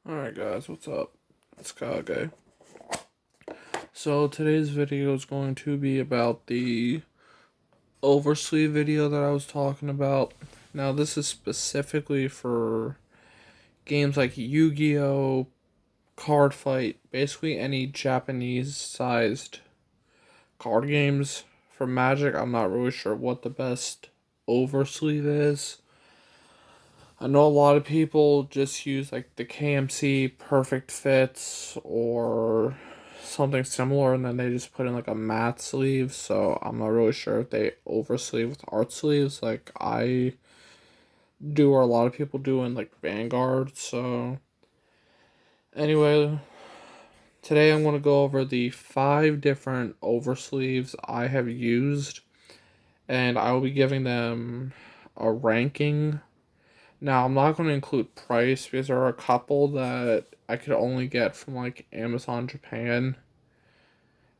Alright guys, what's up? It's Kage. So today's video is going to be about the oversleeve video that I was talking about. Now this is specifically for games like Yu-Gi-Oh, Cardfight, basically any Japanese sized card games. For Magic, I'm not really sure what the best oversleeve is. I know a lot of people just use like the KMC Perfect Fits or something similar, and then they just put in like a matte sleeve. So I'm not really sure if they oversleeve with art sleeves like I do, or a lot of people do in like Vanguard. So anyway, today I'm going to go over the 5 different oversleeves I have used, and I will be giving them a ranking. Now, I'm not going to include price because there are a couple that I could only get from like Amazon Japan.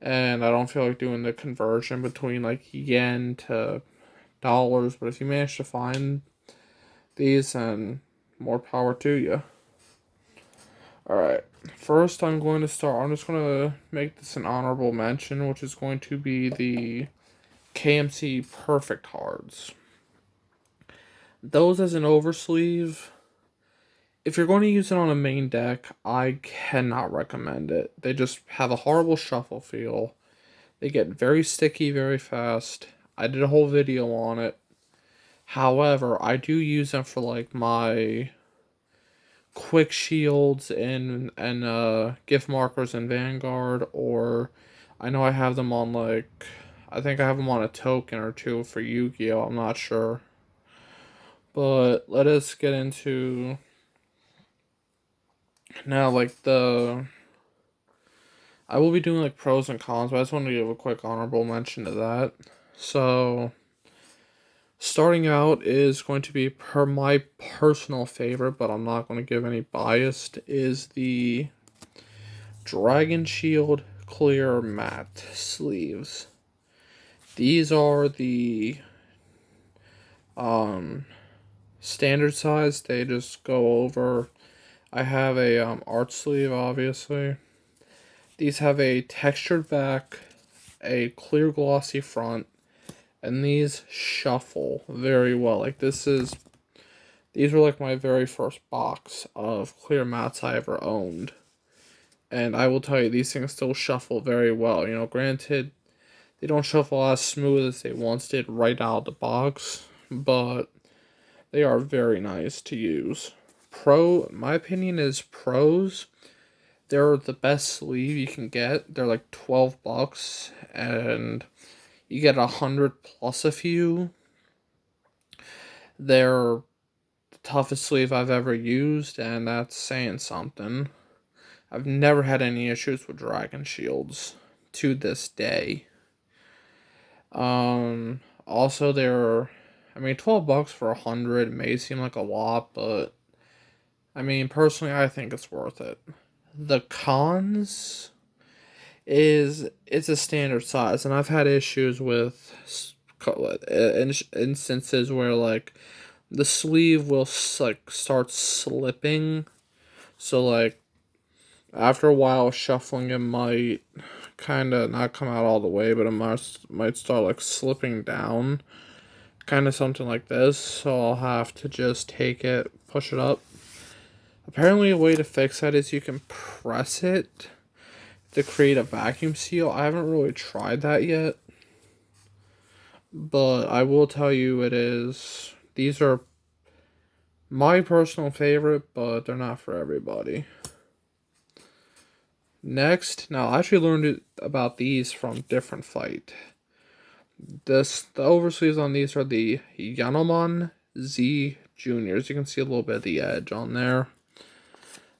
And I don't feel like doing the conversion between like yen to dollars. But if you manage to find these, then more power to you. Alright, first I'm just going to make this an honorable mention, which is going to be the KMC Perfect Cards. Those as an oversleeve, if you're going to use it on a main deck, I cannot recommend it. They just have a horrible shuffle feel. They get very sticky very fast. I did a whole video on it. However, I do use them for like my quick shields and gift markers in Vanguard, or I know I have them on like, I think I have them on a token or two for Yu-Gi-Oh! I'm not sure. But let us get into now, like I will be doing like pros and cons, but I just want to give a quick honorable mention to that. So, starting out is going to be my personal favorite, but I'm not going to give any biased, is the Dragon Shield Clear Matte Sleeves. These are the standard size. They just go over. I have a art sleeve, obviously. These have a textured back, a clear glossy front, and these shuffle very well. Like these were like my very first box of clear mattes I ever owned. And I will tell you, these things still shuffle very well. You know, granted, they don't shuffle as smooth as they once did right out of the box, but they are very nice to use. My opinion is pros. They're the best sleeve you can get. They're like $12, and you get 100 plus a few. They're the toughest sleeve I've ever used, and that's saying something. I've never had any issues with Dragon Shields to this day. Also, $12 for 100 may seem like a lot, but I mean, personally, I think it's worth it. The cons is it's a standard size, and I've had issues with instances where like the sleeve will like start slipping, so like after a while shuffling it might kind of not come out all the way, but it might start like slipping down, kind of something like this. So I'll have to just take it, push it up. Apparently a way to fix that is you can press it to create a vacuum seal. I haven't really tried that yet, but I will tell you these are my personal favorite, but they're not for everybody. Next, now I actually learned about these from Different Fight. The oversleeves on these are the Yanomon Z Juniors. You can see a little bit of the edge on there.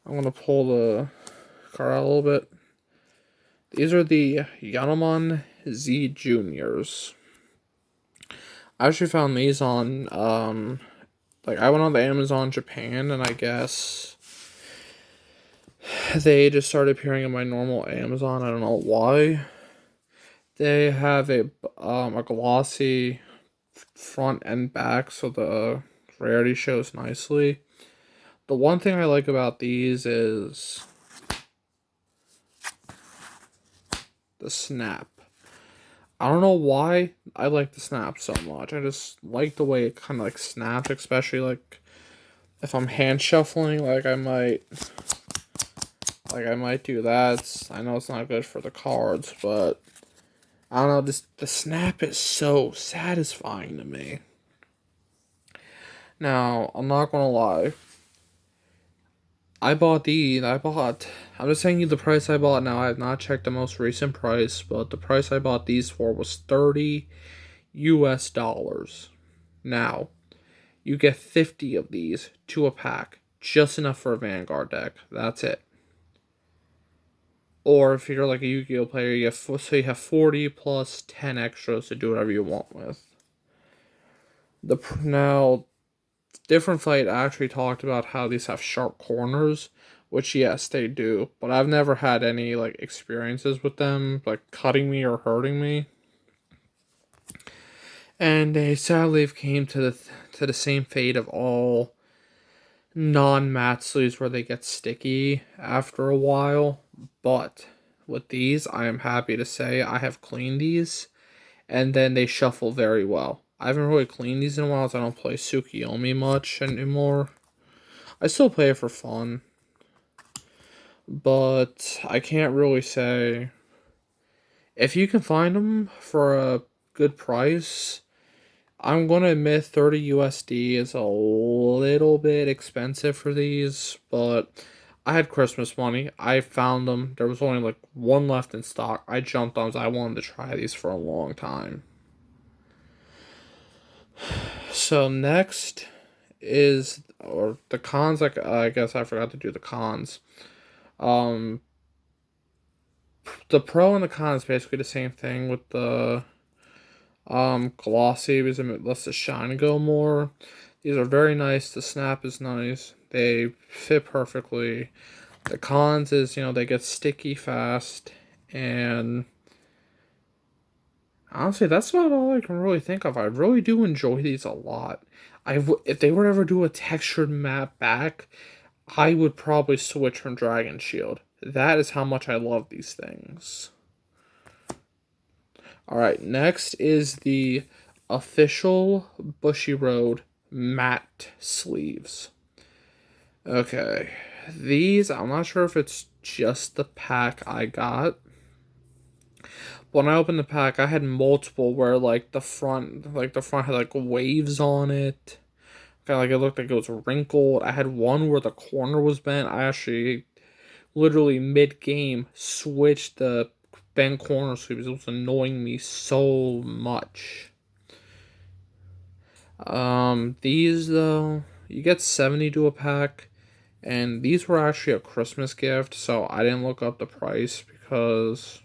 I'm going to pull the card out a little bit. These are the Yanomon Z Juniors. I actually found these on, I went on the Amazon Japan, and I guess they just started appearing in my normal Amazon. I don't know why. They have a glossy front and back, so the rarity shows nicely. The one thing I like about these is the snap. I don't know why I like the snap so much. I just like the way it kind of like snaps, especially like if I'm hand shuffling, like I might do that. I know it's not good for the cards, but I don't know, the snap is so satisfying to me. Now, I'm not gonna lie. I'm just saying you the price I bought now. I have not checked the most recent price, but the price I bought these for was $30 US. Now, you get 50 of these to a pack, just enough for a Vanguard deck. That's it. Or if you're like a Yu-Gi-Oh player, you have 40 plus 10 extras to do whatever you want with. Now, Different Fight actually talked about how these have sharp corners, which yes, they do, but I've never had any like experiences with them like cutting me or hurting me. And they sadly came to the same fate of all non-matte sleeves where they get sticky after a while. But with these, I am happy to say I have cleaned these, and then they shuffle very well. I haven't really cleaned these in a while, as I don't play Tsukiyomi much anymore. I still play it for fun, but I can't really say. If you can find them for a good price, I'm going to admit 30 USD is a little bit expensive for these, but I had Christmas money. I found them. There was only like one left in stock. I jumped on because I wanted to try these for a long time. So next is, or the cons, like I guess I forgot to do the cons. The pro and the con is basically the same thing with the glossy, because it lets the shine go more. These are very nice. The snap is nice. They fit perfectly. The cons is, they get sticky fast, and honestly, that's about all I can really think of. I really do enjoy these a lot. If they were to ever do a textured matte back, I would probably switch from Dragon Shield. That is how much I love these things. Alright, next is the official Bushiroad matte sleeves. Okay, these, I'm not sure if it's just the pack I got. When I opened the pack, I had multiple where like the front had like waves on it. Kind of like it looked like it was wrinkled. I had one where the corner was bent. I actually literally mid-game switched the bent corner sleeves. It was annoying me so much. These though, you get 70 to a pack, and these were actually a Christmas gift, so I didn't look up the price because,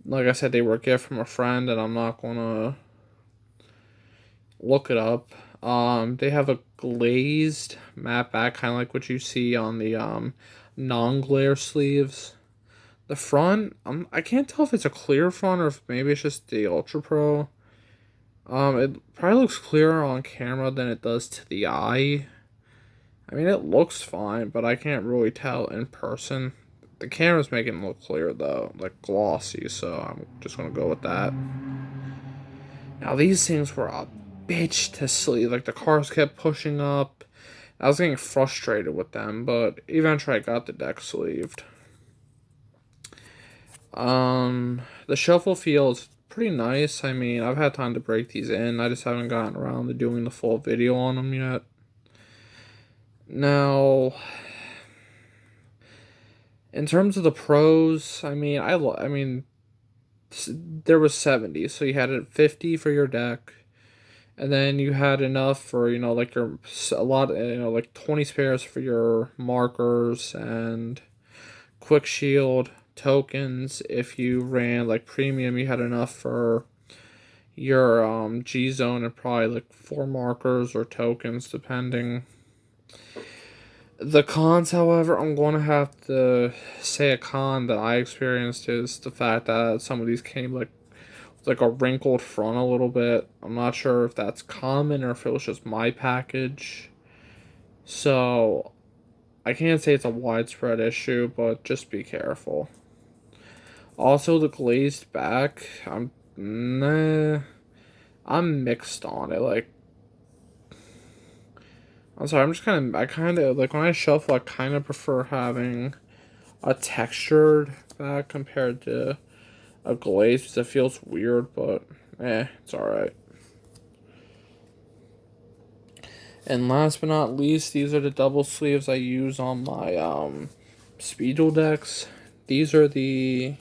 like I said, they were a gift from a friend, and I'm not gonna look it up. They have a glazed matte back, kind of like what you see on the non-glare sleeves. The front, I can't tell if it's a clear front or if maybe it's just the Ultra Pro. It probably looks clearer on camera than it does to the eye. I mean, it looks fine, but I can't really tell in person. The camera's making it look clear though, like glossy, so I'm just gonna go with that. Now these things were a bitch to sleeve. Like the cars kept pushing up. I was getting frustrated with them, but eventually I got the deck sleeved. The shuffle feels pretty nice. I mean, I've had time to break these in. I just haven't gotten around to doing the full video on them yet. Now, in terms of the pros, I mean, there was 70, so you had 50 for your deck, and then you had enough for like like 20 spares for your markers and quick shield tokens. If you ran like premium, you had enough for your G zone and probably like 4 markers or tokens depending. The cons, however, I'm going to have to say a con that I experienced is the fact that some of these came like a wrinkled front a little bit. I'm not sure if that's common or if it was just my package. So I can't say it's a widespread issue, but just be careful. Also, the glazed back, I'm mixed on it. Like, I'm sorry, I kind of, like, when I shuffle, I kind of prefer having a textured back compared to a glaze, because it feels weird, but, it's alright. And last but not least, these are the double sleeves I use on my, speed duel decks. These are the,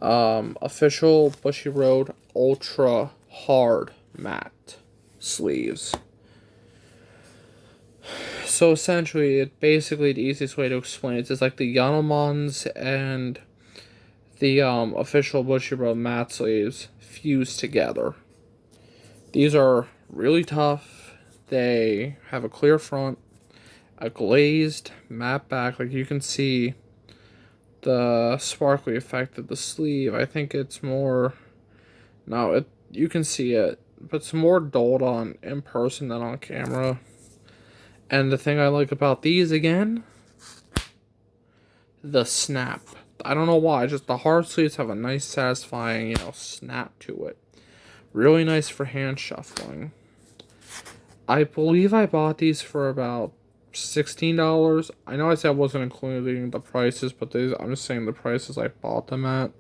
official Bushiroad Ultra Hard Matte sleeves. So essentially, basically the easiest way to explain it is like the Yanomans and the official Bushiroad matte sleeves fused together. These are really tough. They have a clear front, a glazed matte back. Like you can see the sparkly effect of the sleeve. I think it's more. No, you can see it, but it's more dulled on in person than on camera. And the thing I like about these, again, the snap. I don't know why, just the hard sleeves have a nice, satisfying, snap to it. Really nice for hand shuffling. I believe I bought these for about $16. I know I said I wasn't including the prices, but I'm just saying the prices I bought them at.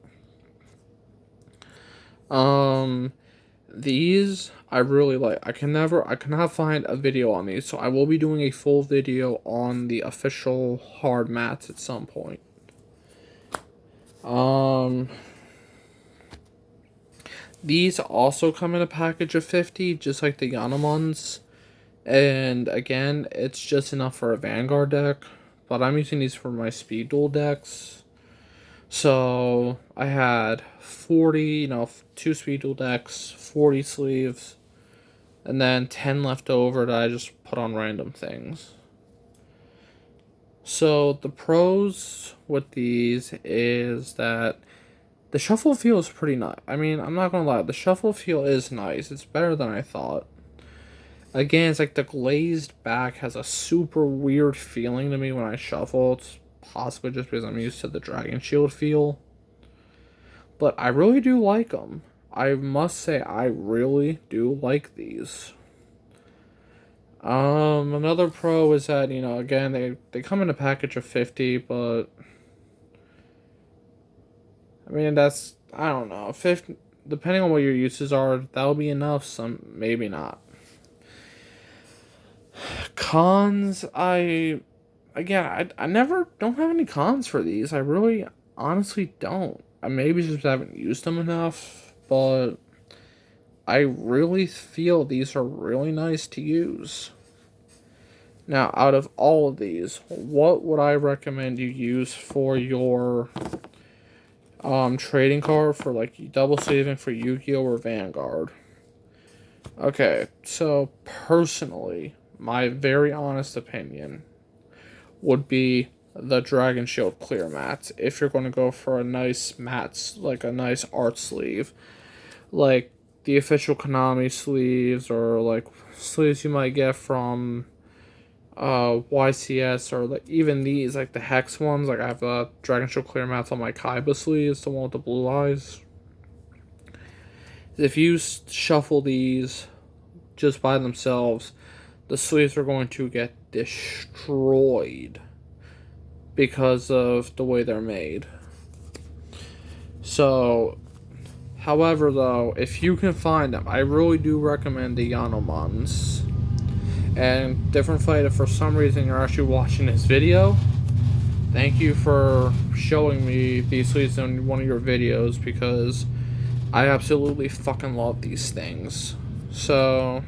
These I really like. I cannot find a video on these, so I will be doing a full video on the official hard mats at some point. These also come in a package of 50, just like the Yanomans. And again, it's just enough for a Vanguard deck, but I'm using these for my speed duel decks. So I had 40, 2 speed duel decks, 40 sleeves, and then 10 left over that I just put on random things. So the pros with these is that the shuffle feel is pretty nice. I mean, I'm not gonna lie, the shuffle feel is nice. It's better than I thought. Again, it's like the glazed back has a super weird feeling to me when I shuffle. It's possibly just because I'm used to the Dragon Shield feel. But I really do like them. I must say, I really do like these. Another pro is that, again, they come in a package of 50, but I mean, I don't know, 50, depending on what your uses are, that'll be enough, some, maybe not. Cons, I never, don't have any cons for these. I really, honestly don't. I maybe just haven't used them enough, but I really feel these are really nice to use. Now, out of all of these, what would I recommend you use for your trading card for like double saving for Yu-Gi-Oh or Vanguard? Okay, so personally, my very honest opinion would be the Dragon Shield clear mats. If you're going to go for a nice mats, like a nice art sleeve, like the official Konami sleeves, or like sleeves you might get from YCS, or like even these, like the Hex ones. Like I have the Dragon Shield clear mats on my Kaiba sleeves, the one with the blue eyes. If you shuffle these just by themselves, the sleeves are going to get destroyed because of the way they're made. So, however, though, if you can find them, I really do recommend the Yanomans. And Different Fight, if for some reason you're actually watching this video, thank you for showing me these sleeves in one of your videos, because I absolutely fucking love these things. So,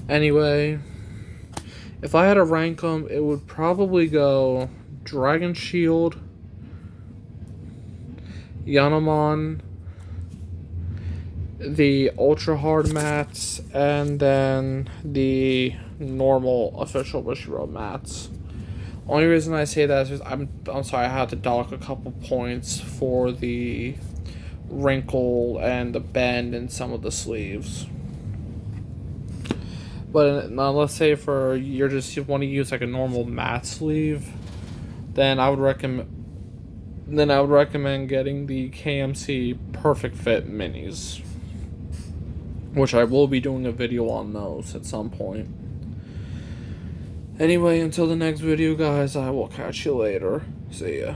anyway, if I had to rank them, it would probably go Dragon Shield, Yanomon, the Ultra Hard mats, and then the normal official Bushiroad mats. Only reason I say that is I'm sorry, I had to dock a couple points for the wrinkle and the bend in some of the sleeves. But now let's say for you want to use like a normal matte sleeve, then I would recommend getting the KMC Perfect Fit Minis, which I will be doing a video on those at some point. Anyway, until the next video, guys, I will catch you later. See ya.